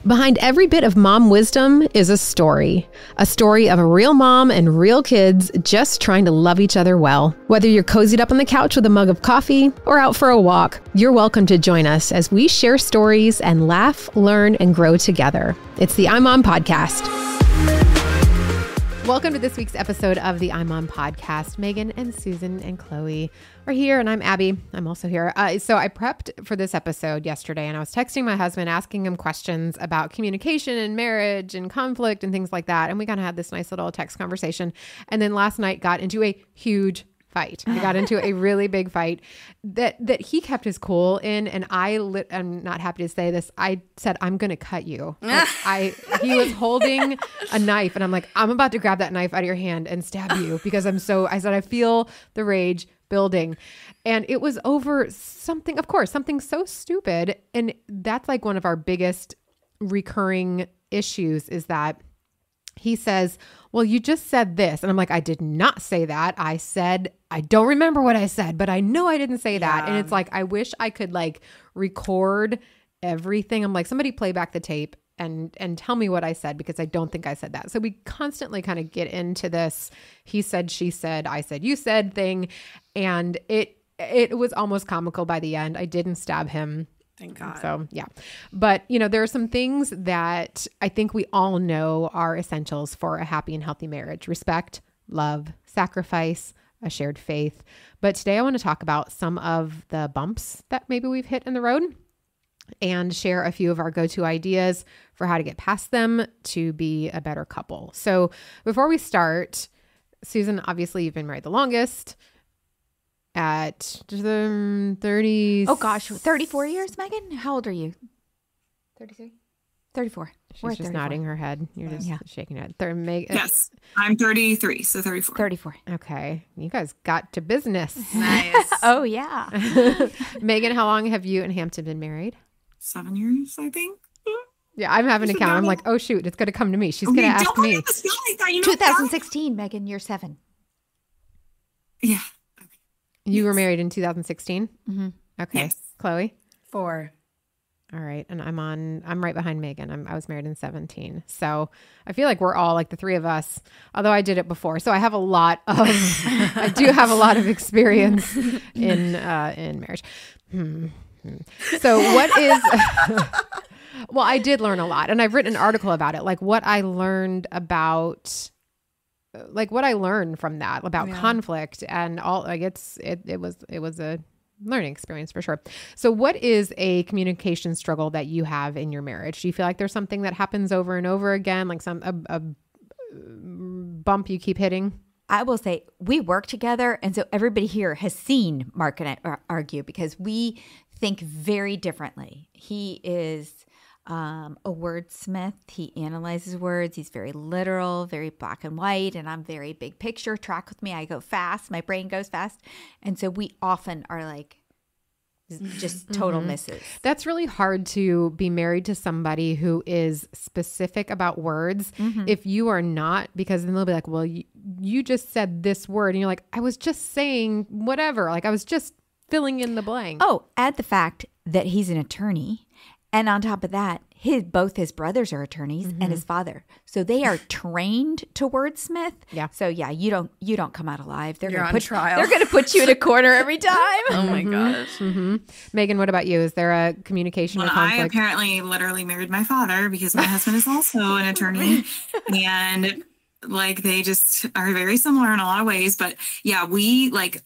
Behind every bit of mom wisdom is a story of a real mom and real kids just trying to love each other well. Whether you're cozied up on the couch with a mug of coffee or out for a walk, you're welcome to join us as we share stories and laugh, learn, and grow together. It's the I'm Mom Podcast. Welcome to this week's episode of the I'm Mom Podcast. Megan and Susan and Chloe are here, and I'm Abby. I'm also here. So I prepped for this episode yesterday, and I was texting my husband, asking him questions about communication and marriage and conflict and things like that. And we kind of had this nice little text conversation. And then last night got into a huge fight. We got into a really big fight that he kept his cool in, and I'm not happy to say this. I said, I'm going to cut you. He was holding a knife, and I'm like, I'm about to grab that knife out of your hand and stab you because I said, I feel the rage building. And it was over something so stupid. And that's like one of our biggest recurring issues is that he says, well, you just said this. And I'm like, I did not say that. I said, I don't remember what I said, but I know I didn't say that. And it's like, I wish I could like record everything. I'm like, somebody play back the tape and tell me what I said, because I don't think I said that. So we constantly kind of get into this he said, she said, I said, you said thing. And it was almost comical by the end. I didn't stab him. Thank God. So, yeah. But, there are some things that I think we all know are essentials for a happy and healthy marriage: respect, love, sacrifice, a shared faith. But today I want to talk about some of the bumps that maybe we've hit in the road and share a few of our go-to ideas for how to get past them to be a better couple. So before we start, Susan, obviously you've been married the longest. At 30. Oh gosh, 34 years, Megan? How old are you? 33. 34. She's just 34. Nodding her head. You're just shaking your head. Yes, I'm 33, so 34. 34. Okay. You guys got to business. Nice. Oh, yeah. Megan, how long have you and Hampton been married? 7 years, I think. Yeah, I'm having to count. I'm like, oh shoot, it's going to come to me. She's going to ask me. Like that, 2016, Megan, you're 7. Yeah. You were married in 2016? Mm-hmm. Okay. Yes. Chloe? 4. All right. And I'm right behind Megan. I was married in 17. So I feel like we're all like the three of us, although I did it before. So I have I do have a lot of experience in marriage. So what is, well, I did learn a lot, and I've written an article about it. Like what I learned from that about conflict and all, like it was a learning experience for sure. So what is a communication struggle that you have in your marriage? Do you feel like there's something that happens over and over again, like a bump you keep hitting? I will say we work together, and so everybody here has seen Mark and I argue because we think very differently. He is a wordsmith. He analyzes words. He's very literal, very black and white, and I'm very big picture. Track with me. I go fast. My brain goes fast. And so we often are like just total misses. That's really hard to be married to somebody who is specific about words if you are not, because then they'll be like, well, you just said this word. And you're like, I was just saying whatever. Like I was just filling in the blank. Oh, add the fact that he's an attorney. And on top of that, both his brothers are attorneys and his father. So they are trained to wordsmith. Yeah. So yeah, you don't come out alive. You're on trial. They're going to put you in a corner every time. Oh my gosh. Megan, what about you? Is there a communication or conflict? I apparently literally married my father because my husband is also an attorney, and like they just are very similar in a lot of ways. But yeah,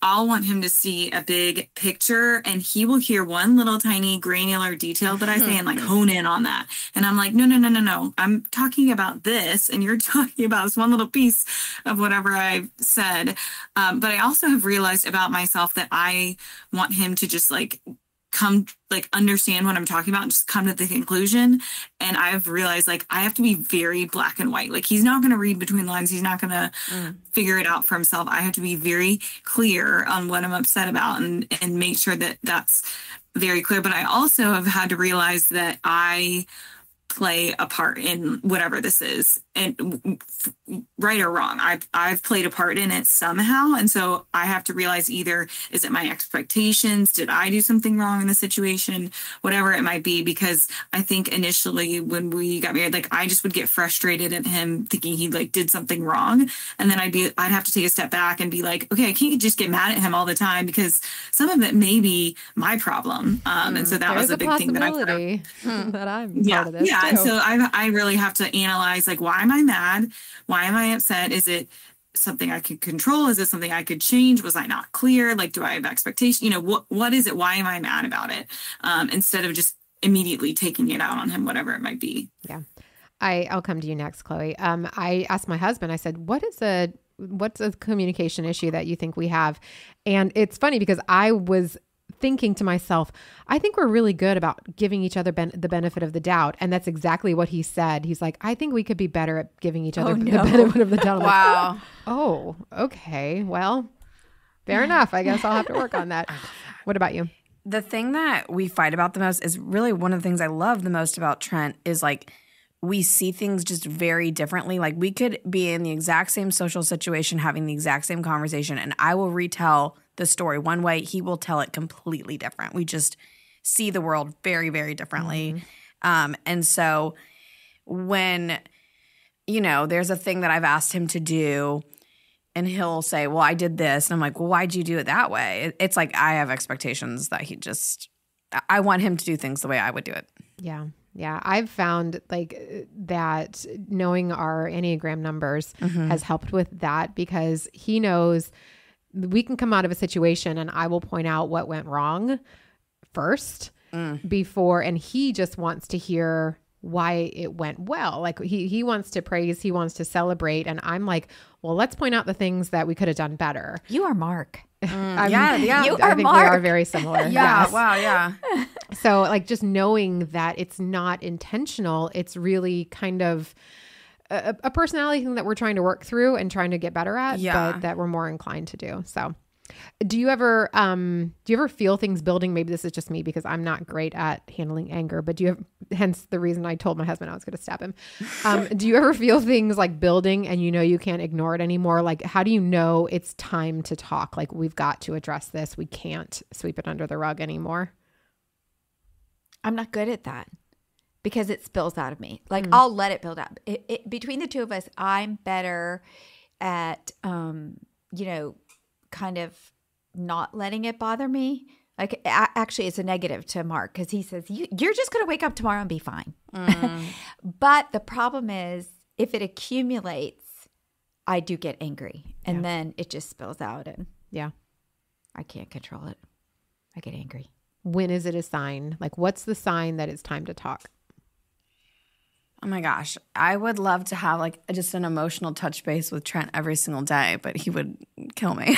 I'll want him to see a big picture, and he will hear one little tiny granular detail that I say and like hone in on that. And I'm like, no. I'm talking about this, and you're talking about this one little piece of whatever I've said. But I also have realized about myself that I want him to just understand what I'm talking about and just come to the conclusion. And I've realized I have to be very black and white. Like he's not going to read between the lines. He's not going to figure it out for himself. I have to be very clear on what I'm upset about and make sure that that's very clear. But I also have had to realize that I play a part in whatever this is, and right or wrong, I've played a part in it somehow. And so I have to realize, either is it my expectations? Did I do something wrong in the situation? Whatever it might be, because I think initially when we got married, like I just would get frustrated at him thinking he like did something wrong. And then I'd have to take a step back and be like, okay, I can't just get mad at him all the time, because some of it may be my problem. And so that was a big thing that I that I'm part of this. Yeah. And so I really have to analyze, like, why am I mad? Why am I upset? Is it something I could control? Is it something I could change? Was I not clear? Like, do I have expectation? What is it? Why am I mad about it? Instead of just immediately taking it out on him, whatever it might be. Yeah. I'll come to you next, Chloe. I asked my husband, I said, what's a communication issue that you think we have? And it's funny because I was thinking to myself, I think we're really good about giving each other the benefit of the doubt. And that's exactly what he said. He's like, I think we could be better at giving each other the benefit of the doubt. I'm Wow. Like, oh, okay. Well, fair enough. I guess I'll have to work on that. What about you? The thing that we fight about the most is really one of the things I love the most about Trent is like we see things just very differently. Like we could be in the exact same social situation, having the exact same conversation, and I will retell the story one way. He will tell it completely different. We just see the world very, very differently. Mm-hmm. And so when, there's a thing that I've asked him to do and he'll say, well, I did this. And I'm like, well, why'd you do it that way? It's like I have expectations that I want him to do things the way I would do it. Yeah. Yeah. I've found like that knowing our Enneagram numbers has helped with that, because he knows we can come out of a situation and I will point out what went wrong first before, and he just wants to hear why it went well. Like he wants to praise, he wants to celebrate. And I'm like, well, let's point out the things that we could have done better. You are Mark. Yeah. You I are think Mark. we are very similar. Yeah. Yes. Wow. Yeah. So like just knowing that it's not intentional, it's really kind of a personality thing that we're trying to work through and trying to get better at, but that we're more inclined to do. So do you ever feel things building? Maybe this is just me because I'm not great at handling anger, but do you have, hence the reason I told my husband I was going to stab him. Do you ever feel things like building and you can't ignore it anymore? Like, how do you know it's time to talk? Like, we've got to address this. We can't sweep it under the rug anymore. I'm not good at that because it spills out of me. Like I'll let it build up. Between the two of us, I'm better at, kind of not letting it bother me. Like actually it's a negative to Mark because he says, you're just going to wake up tomorrow and be fine. But the problem is if it accumulates, I do get angry and then it just spills out and I can't control it. I get angry. When is it a sign? Like, what's the sign that it's time to talk? Oh my gosh. I would love to have like just an emotional touch base with Trent every single day, but he would kill me.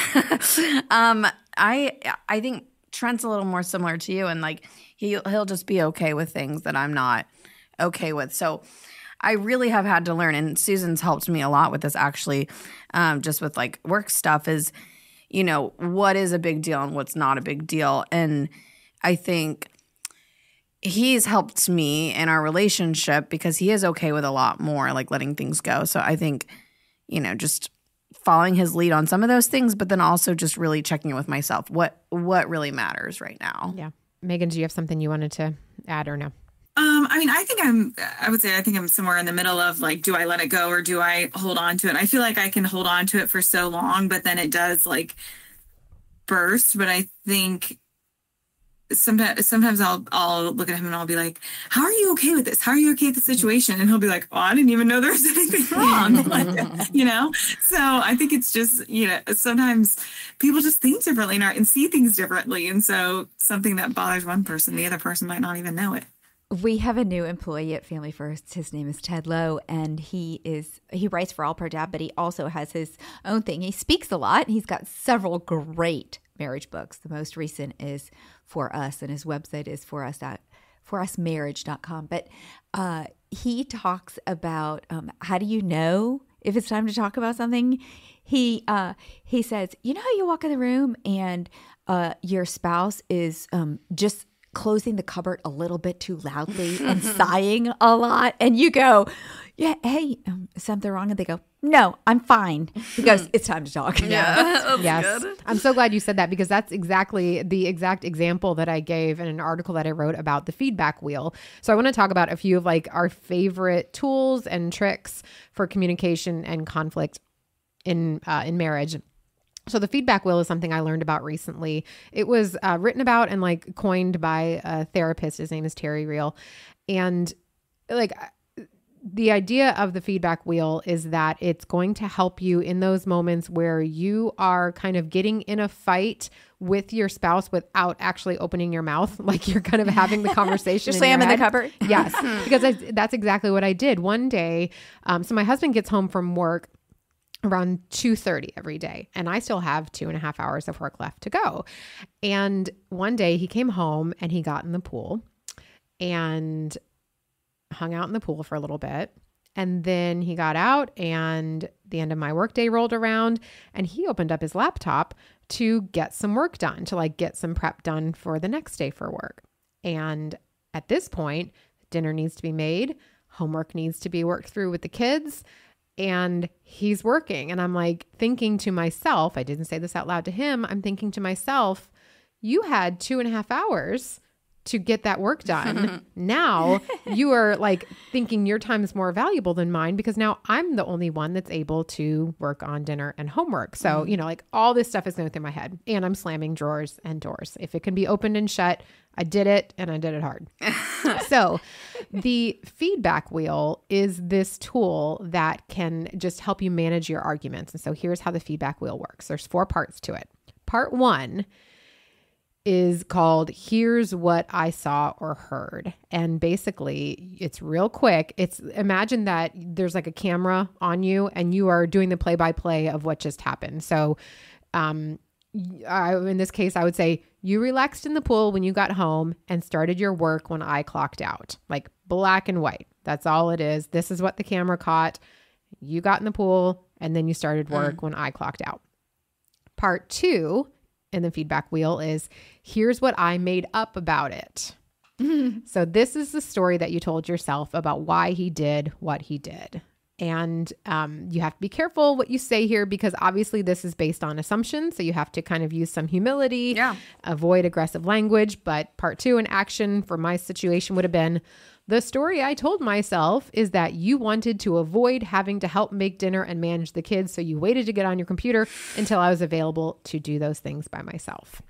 I think Trent's a little more similar to you, and like he'll just be okay with things that I'm not okay with. So I really have had to learn, and Susan's helped me a lot with this actually, just with like work stuff is, what is a big deal and what's not a big deal. And I think he's helped me in our relationship because he is okay with a lot more, like letting things go. So I think, just following his lead on some of those things, but then also just really checking in with myself. What really matters right now? Yeah. Megan, do you have something you wanted to add or no? I would say I think I'm somewhere in the middle of like, do I let it go or do I hold on to it? I feel like I can hold on to it for so long, but then it does like burst. But I think sometimes I'll look at him and I'll be like, how are you okay with this? How are you okay with the situation? And he'll be like, oh, I didn't even know there was anything wrong. So I think it's just, sometimes people just think differently and see things differently. And so something that bothers one person, the other person might not even know it. We have a new employee at Family First. His name is Ted Lowe, and he writes for All Pro Dad, but he also has his own thing. He speaks a lot. He's got several great marriage books. The most recent is For Us, and his website is forusmarriage.com. But he talks about how do you know if it's time to talk about something? He says, how you walk in the room and your spouse is just closing the cupboard a little bit too loudly and sighing a lot. And you go, yeah, hey, is something wrong? And they go, no, I'm fine. He goes, it's time to talk. Yeah. Yes. Good. I'm so glad you said that, because that's exactly the exact example that I gave in an article that I wrote about the feedback wheel. So I want to talk about a few of like our favorite tools and tricks for communication and conflict in marriage. So the feedback wheel is something I learned about recently. It was written about and like coined by a therapist. His name is Terry Real. And like the idea of the feedback wheel is that it's going to help you in those moments where you are kind of getting in a fight with your spouse without actually opening your mouth. Like you're kind of having the conversation. You're slamming the cupboard. Yes, because that's exactly what I did one day. So my husband gets home from work around 2:30 every day. And I still have 2.5 hours of work left to go. And one day he came home and he got in the pool and hung out in the pool for a little bit. And then he got out and the end of my workday rolled around and he opened up his laptop to get some work done, to like get some prep done for the next day for work. And at this point, dinner needs to be made, homework needs to be worked through with the kids, and he's working. And I'm like thinking to myself, I didn't say this out loud to him, I'm thinking to myself, you had 2.5 hours to get that work done. Now you are like thinking your time is more valuable than mine because now I'm the only one that's able to work on dinner and homework. So, you know, like all this stuff is going through my head and I'm slamming drawers and doors. If it can be opened and shut, I did it and I did it hard. So the feedback wheel is this tool that can just help you manage your arguments. And so here's how the feedback wheel works. There's 4 parts to it. Part 1 is called Here's What I Saw or Heard. And basically it's real quick. It's imagine that there's like a camera on you and you are doing the play-by-play of what just happened. So in this case, I would say you relaxed in the pool when you got home and started your work when I clocked out, like black and white. That's all it is. This is what the camera caught. You got in the pool and then you started work when I clocked out. Part 2 in the feedback wheel is here's what I made up about it. So this is the story that you told yourself about why he did what he did. And you have to be careful what you say here because obviously this is based on assumptions. So you have to kind of use some humility, avoid aggressive language. But part 2 in action for my situation would have been, the story I told myself is that you wanted to avoid having to help make dinner and manage the kids. So you waited to get on your computer until I was available to do those things by myself.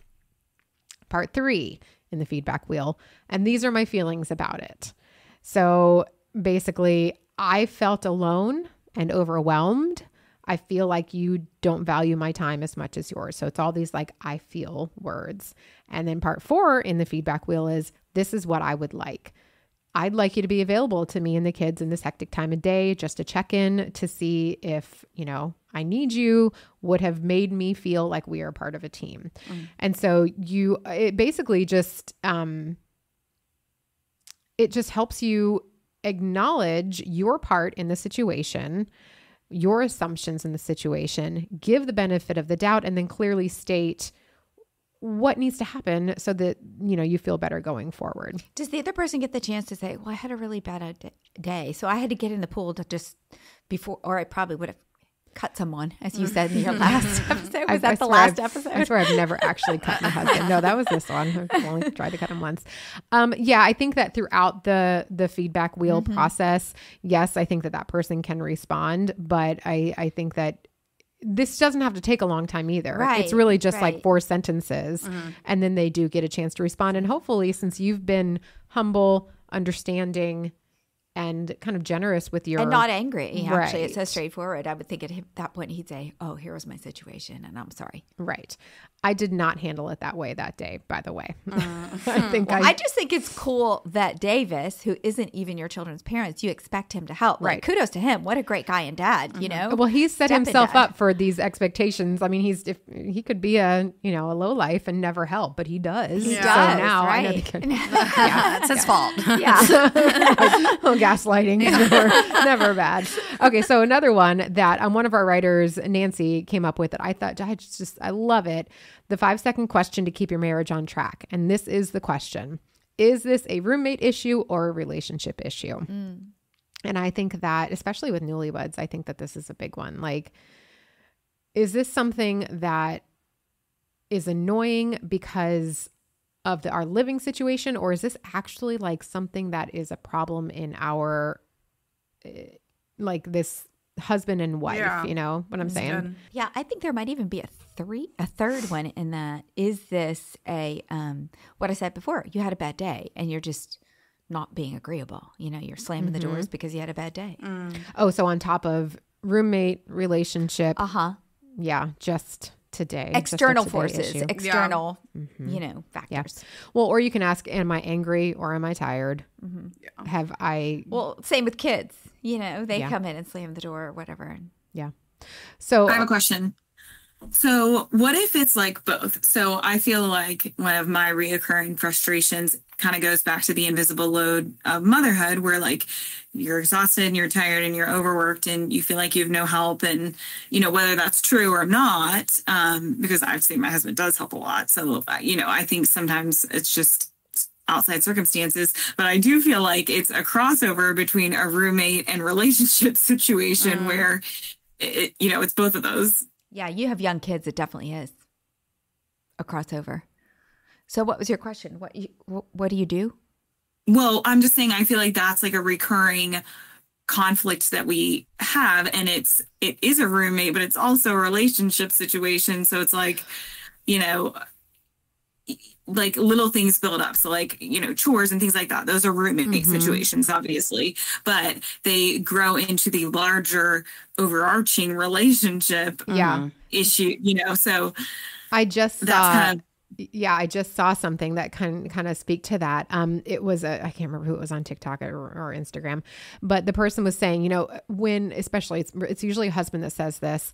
Part 3 in the feedback wheel. And these are my feelings about it. So basically, I felt alone and overwhelmed. I feel like you don't value my time as much as yours. So it's all these like, I feel words. And then part 4 in the feedback wheel is, this is what I would like. I'd like you to be available to me and the kids in this hectic time of day, just to check in to see if, you know, I need you would have made me feel like we are part of a team. And so it basically just, it just helps you acknowledge your part in the situation, your assumptions in the situation, give the benefit of the doubt, and then clearly state what needs to happen so that, you know, you feel better going forward. Does the other person get the chance to say, well, I had a really bad day, so I had to get in the pool to just before, or I probably would have cut someone, as you said in your last episode. Was that the last episode? I swear I've never actually cut my husband. No, that was this one. I've only tried to cut him once. Yeah, I think that throughout the feedback wheel process, yes, I think that person can respond, but I think that this doesn't have to take a long time either. Right, it's really just like 4 sentences and then they do get a chance to respond. And hopefully, since you've been humble, understanding, and kind of generous with your... And not angry. Right. Actually, it's so straightforward. I would think at that point he'd say, oh, here was my situation and I'm sorry. Right. I did not handle it that way that day, by the way. I just think it's cool that Davis, who isn't even your children's parents, you expect him to help. Like, kudos to him. What a great guy and dad, you know? Well, he's set himself up for these expectations. I mean, he could be a lowlife and never help, but he does. He does, so now right? I know That's his fault. Yeah. Gaslighting is never bad. Okay, so another one that one of our writers, Nancy, came up with that I thought I love it. The 5-second question to keep your marriage on track. And this is the question. is this a roommate issue or a relationship issue? And I think that, especially with newlyweds, I think that this is a big one. Like, is this something that is annoying because of our living situation, or is this actually like something that is a problem in our, like this husband and wife, you know what I'm saying? Good. Yeah, I think there might even be a third one in that. Is this a what I said before? You had a bad day and you're just not being agreeable. You know, you're slamming the doors because you had a bad day. Oh, so on top of roommate relationship. Yeah, just today. External just a today forces, issue. external, you know, factors. Yeah. Well, or you can ask, am I angry or am I tired? Have I? Well, same with kids. You know, they come in and slam the door or whatever. Yeah. So I have a question. So what if it's like both? So I feel like one of my reoccurring frustrations kind of goes back to the invisible load of motherhood, where like you're exhausted and you're tired and you're overworked and you feel like you have no help. And, you know, whether that's true or not, because I've seen my husband does help a lot. So, you know, I think sometimes it's just outside circumstances, but I do feel like it's a crossover between a roommate and relationship situation where it, you know, it's both of those. Yeah, you have young kids. It definitely is a crossover. So what was your question? What do you do? Well, I'm just saying, I feel like that's like a recurring conflict that we have, and it is a roommate, but it's also a relationship situation. So it's like, you know, like little things build up. So like, you know, chores and things like that. Those are roommate situations, obviously, but they grow into the larger overarching relationship issue, you know, so I just that's saw, kind of, I just saw something that kind of speak to that. It was I can't remember who it was on TikTok or Instagram, but the person was saying, you know, when, especially it's usually a husband that says this,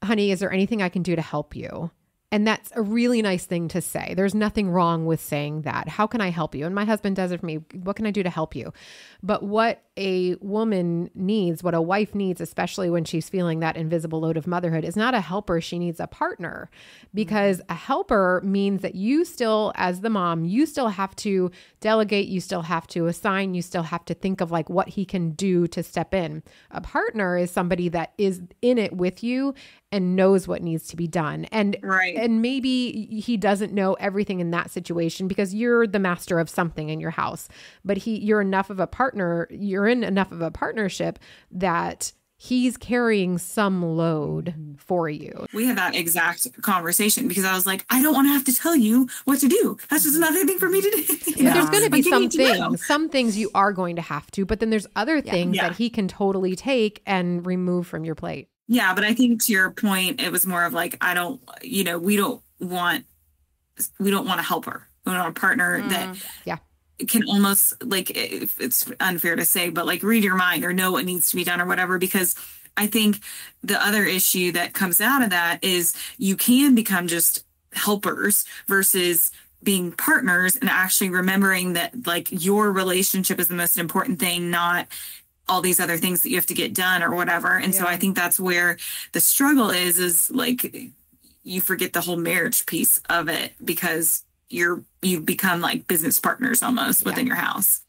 honey, is there anything I can do to help you? And that's a really nice thing to say. There's nothing wrong with saying that. How can I help you? And my husband does it for me. What can I do to help you? But what a woman needs, what a wife needs, especially when she's feeling that invisible load of motherhood, is not a helper. She needs a partner, because a helper means that you still, as the mom, you still have to delegate, you still have to assign, you still have to think of like what he can do to step in. A partner is somebody that is in it with you and knows what needs to be done. And and maybe he doesn't know everything in that situation because you're the master of something in your house, but you're enough of a partner, you're in enough of a partnership that he's carrying some load for you. we had that exact conversation because I was like, I don't want to have to tell you what to do. That's just another thing for me to do. But there's going to be some things you are going to have to, but then there's other things that he can totally take and remove from your plate. Yeah, but I think to your point, it was more of like, I don't, you know, we don't want a helper. We want a partner that can almost, like, it's unfair to say, but like read your mind or know what needs to be done or whatever. Because I think the other issue that comes out of that is you can become just helpers versus being partners and actually remembering that like your relationship is the most important thing, not all these other things that you have to get done or whatever. And so I think that's where the struggle is like you forget the whole marriage piece of it because you become like business partners almost within your house.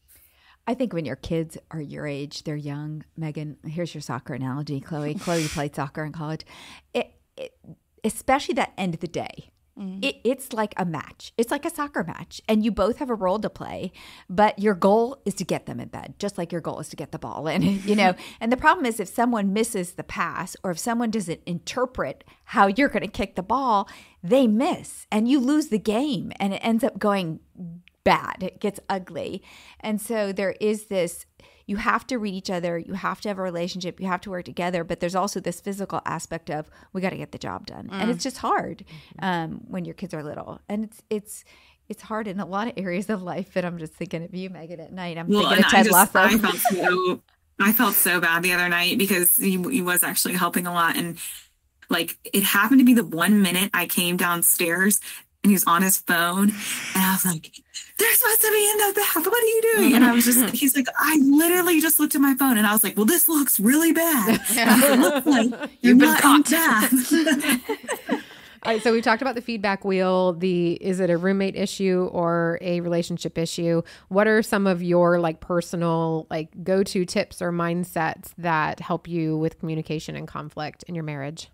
I think when your kids are your age, they're young. Megan, here's your soccer analogy. Chloe played soccer in college. Especially that end of the day. It's like a match. It's like a soccer match. And you both have a role to play, but your goal is to get them in bed, just like your goal is to get the ball in, you know. And the problem is if someone misses the pass or if someone doesn't interpret how you're going to kick the ball, they miss and you lose the game and it ends up going bad. It gets ugly. And so there is this, you have to read each other. You have to have a relationship. You have to work together. But there's also this physical aspect of we got to get the job done. And it's just hard when your kids are little. And it's hard in a lot of areas of life. But I'm just thinking of you, Megan, at night. I'm thinking of Ted Lasso. I felt so bad the other night because he was actually helping a lot. And like it happened to be the 1 minute I came downstairs and he was on his phone. And I was like, they're supposed to be in the bath. What are you doing? And I was just, he's like, I literally just looked at my phone. And I was like, well, this looks really bad. It looks like you're not in bath. So we talked about the feedback wheel. Is it a roommate issue or a relationship issue? What are some of your like personal like go-to tips or mindsets that help you with communication and conflict in your marriage?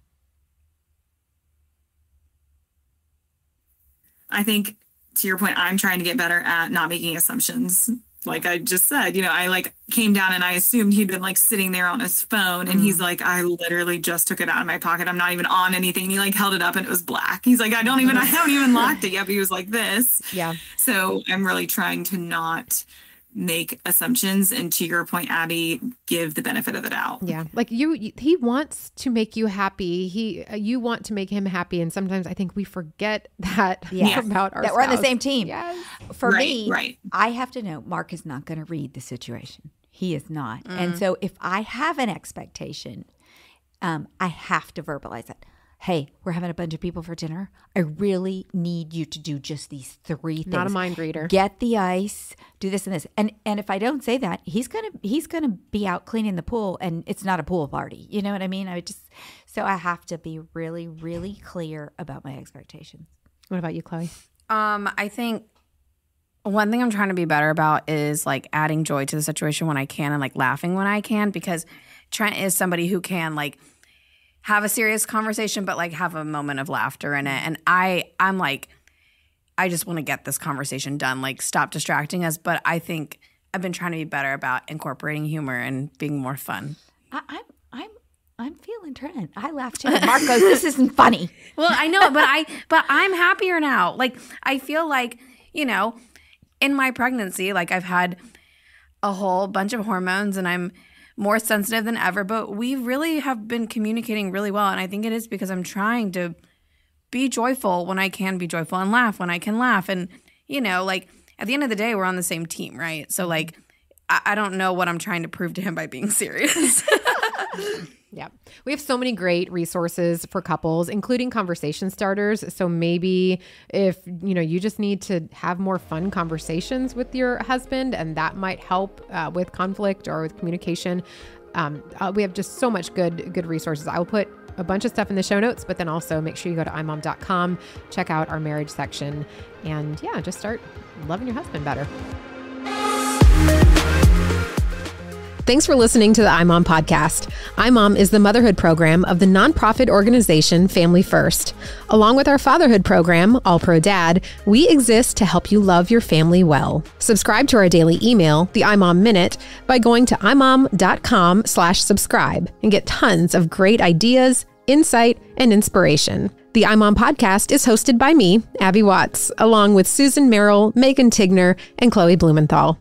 I think, to your point, I'm trying to get better at not making assumptions. Like I just said, I like came down and I assumed he'd been like sitting there on his phone, and he's like, I literally just took it out of my pocket. I'm not even on anything. And he like held it up and it was black. He's like, I haven't even locked it yet. But he was like this. Yeah. So I'm really trying to not make assumptions, and to your point, Abby, give the benefit of the doubt. Yeah. Like he wants to make you happy. You want to make him happy. And sometimes I think we forget that about our that we're on the same team. Yes. For me, I have to know Mark is not going to read the situation. He is not. And so if I have an expectation, I have to verbalize it. Hey, we're having a bunch of people for dinner. I really need you to do just these 3 things. Not a mind reader. Get the ice, do this and this. And if I don't say that, he's gonna be out cleaning the pool, and it's not a pool party. You know what I mean? So I have to be really, really clear about my expectations. What about you, Chloe? I think one thing I'm trying to be better about is like adding joy to the situation when I can, and like laughing when I can, because Trent is somebody who can like have a serious conversation, but like have a moment of laughter in it. And I'm like, I just want to get this conversation done. Like, stop distracting us. But I think I've been trying to be better about incorporating humor and being more fun. I'm feeling Trent. I laugh too. Mark goes, this isn't funny. Well, I know, but I'm happier now. Like, I feel like, in my pregnancy, like I've had a whole bunch of hormones and I'm more sensitive than ever, but we really have been communicating really well. And I think it is because I'm trying to be joyful when I can be joyful and laugh when I can laugh. And, like at the end of the day, we're on the same team, right? So like, I don't know what I'm trying to prove to him by being serious. Yeah. We have so many great resources for couples, including conversation starters. So maybe if, you just need to have more fun conversations with your husband, and that might help with conflict or with communication. We have just so much good resources. I will put a bunch of stuff in the show notes, but then also make sure you go to imom.com, check out our marriage section, and just start loving your husband better. Thanks for listening to the iMom podcast. iMom is the motherhood program of the nonprofit organization Family First. Along with our fatherhood program, All Pro Dad, we exist to help you love your family well. Subscribe to our daily email, the iMom Minute, by going to imom.com/subscribe and get tons of great ideas, insight, and inspiration. The iMom podcast is hosted by me, Abby Watts, along with Susan Merrill, Megan Tigner, and Chloe Blumenthal.